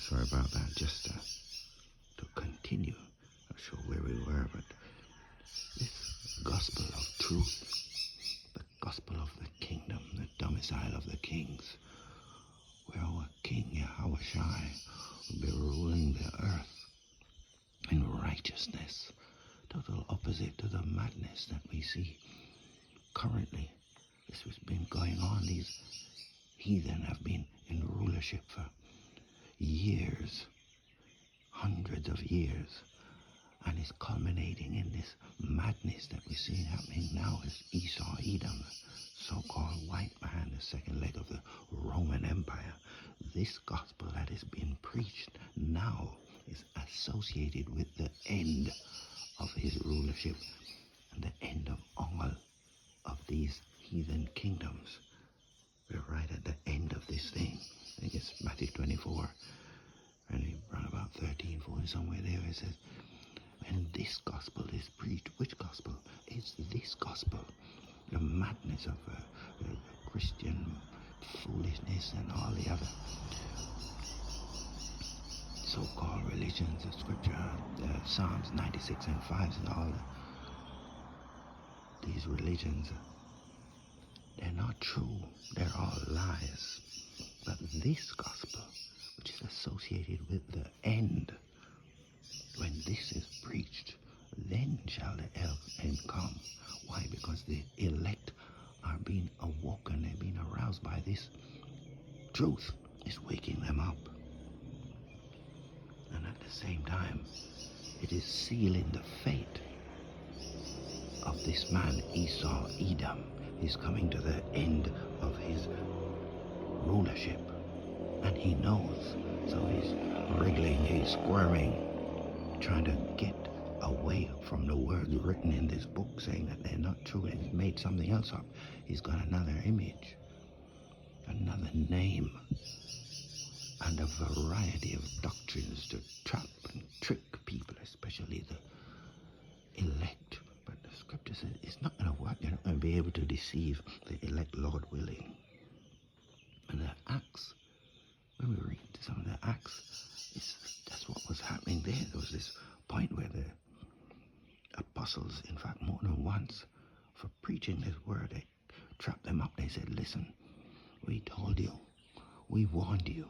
sorry about that. Just to continue, not sure where we were, but this gospel of truth, the gospel of the kingdom, the domicile of the kings, where our King Yahushai will be ruling the earth in righteousness, total opposite to the madness that we see currently. This has been going on. These heathen have been in rulership for years, hundreds of years, and it's culminating in this madness that we see happening now as Esau, Edom, so-called white man, the second leg of the Roman Empire. This gospel that is being preached now is associated with the end of his rulership and the end of all of these heathen kingdoms. We're right at the end of this thing. I think it's Matthew 24, and around about 13, 14, somewhere there, it says, and this gospel is preached. Which gospel? It's this gospel. The madness of Christian foolishness and all the other so-called religions of Scripture, Psalms 96 and 5, and all these religions, they're not true. They're all lies. But this gospel, which is associated with the end, when this is preached, then shall the end come. Why? Because the elect are being awoken, they're being aroused by this truth. It's waking them up. And at the same time, it is sealing the fate of this man, Esau, Edom. He's coming to the end of his rulership, and he knows. So he's wriggling, he's squirming, trying to get away from the words written in this book, saying that they're not true, and he's made something else up. He's got another image, another name, and a variety of doctrines to trap and trick people, especially the elect. But the Scripture says it's not going to work. You're not going to be able to deceive the elect, Lord willing. And the Acts, when we read some of the Acts, that's what was happening there. There was this point where the apostles, in fact more than once, for preaching this word, they trapped them up. They said, listen, we told you, we warned you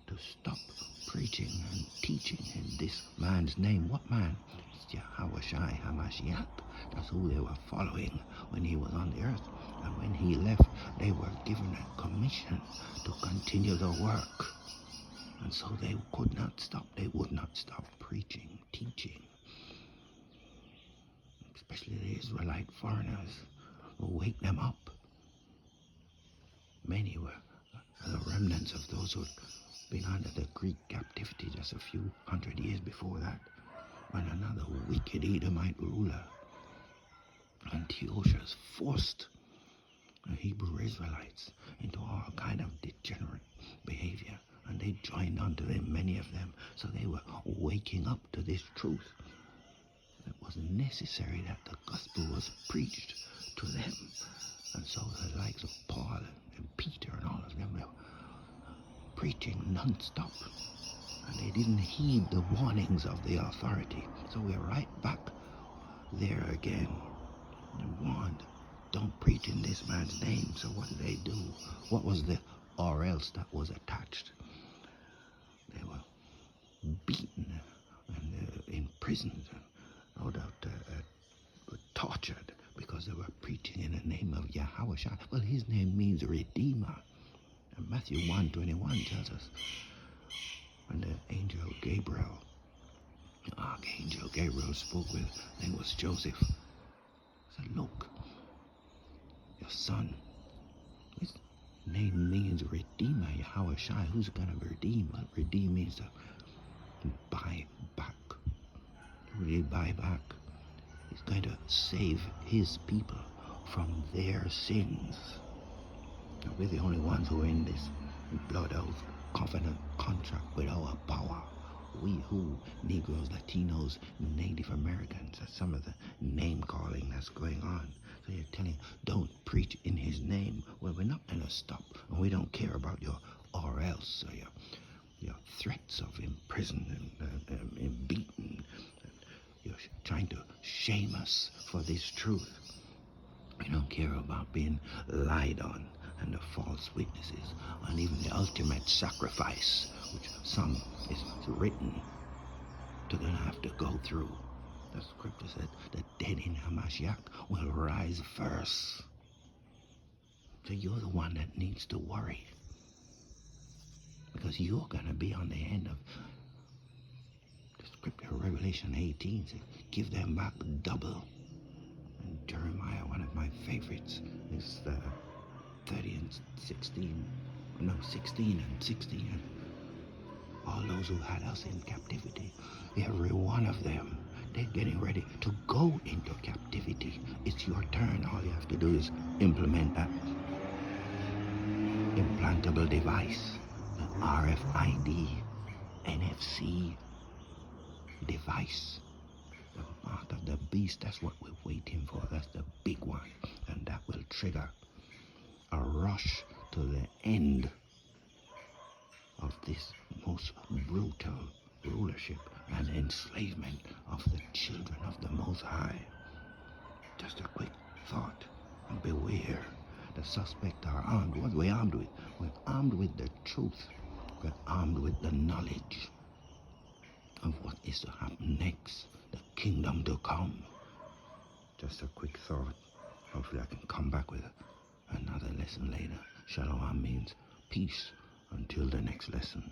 to stop preaching and teaching in this man's name. What man? It's Yahushai HaMashiach. That's who they were following when he was on the earth. And when he left, they were given a commission to continue the work. And so they could not stop. They would not stop preaching, teaching. Especially the Israelite foreigners will wake them up. Many were the remnants of those who had been under the Greek captivity just a few hundred years before that, when another wicked Edomite ruler, Antiochus, forced the Hebrew Israelites into all kind of degenerate behavior, and they joined unto them, many of them. So they were waking up to this truth. It was necessary that the gospel was preached to them. And so the likes of Paul and Peter and all of them were preaching non-stop. And they didn't heed the warnings of the authority. So we're right back there again. They warned, don't preach in this man's name. So what did they do? What was the or else that was attached? They were beaten and imprisoned, no doubt tortured, because they were preaching in the name of Yahushua. Well, his name means Redeemer. And Matthew 1:21 tells us, when the angel Gabriel, the archangel Gabriel spoke with, I think it was Joseph, said, look, your son, his name means Redeemer, Yahushua. Who's going to redeem? Well, redeem means to buy back. Really buy back. He's going to save his people from their sins. Now, we're the only ones who are in this blood oath covenant contract with our power. We who, Negroes, Latinos, Native Americans, that's some of the name calling that's going on. So you're telling, don't preach in his name. Well, we're not going to stop, and we don't care about your or else or your threats of imprisonment and beaten. You're trying to shame us for this truth. You don't care about being lied on and the false witnesses and even the ultimate sacrifice, which some is written to gonna have to go through. The scripture said the dead in Hamashiach will rise first. So you're the one that needs to worry, because you're gonna be on the end of the scripture. Revelation 18 says, give them back double. And Jeremiah, one of my favorites, is 30 and 16. No, 16 and 16. All those who had us in captivity, every one of them, they're getting ready to go into captivity. It's your turn. All you have to do is implement that implantable device, the RFID, NFC device. The mark of the beast, that's what we're waiting for. That's the big one. And that will trigger a rush to the end of this most brutal rulership and enslavement of the children of the Most High. Just a quick thought, and beware. The suspects are armed. What are we armed with? We're armed with the truth. We're armed with the knowledge of what is to happen next, the kingdom to come. Just a quick thought. Hopefully I can come back with another lesson later. Shalom means peace until the next lesson.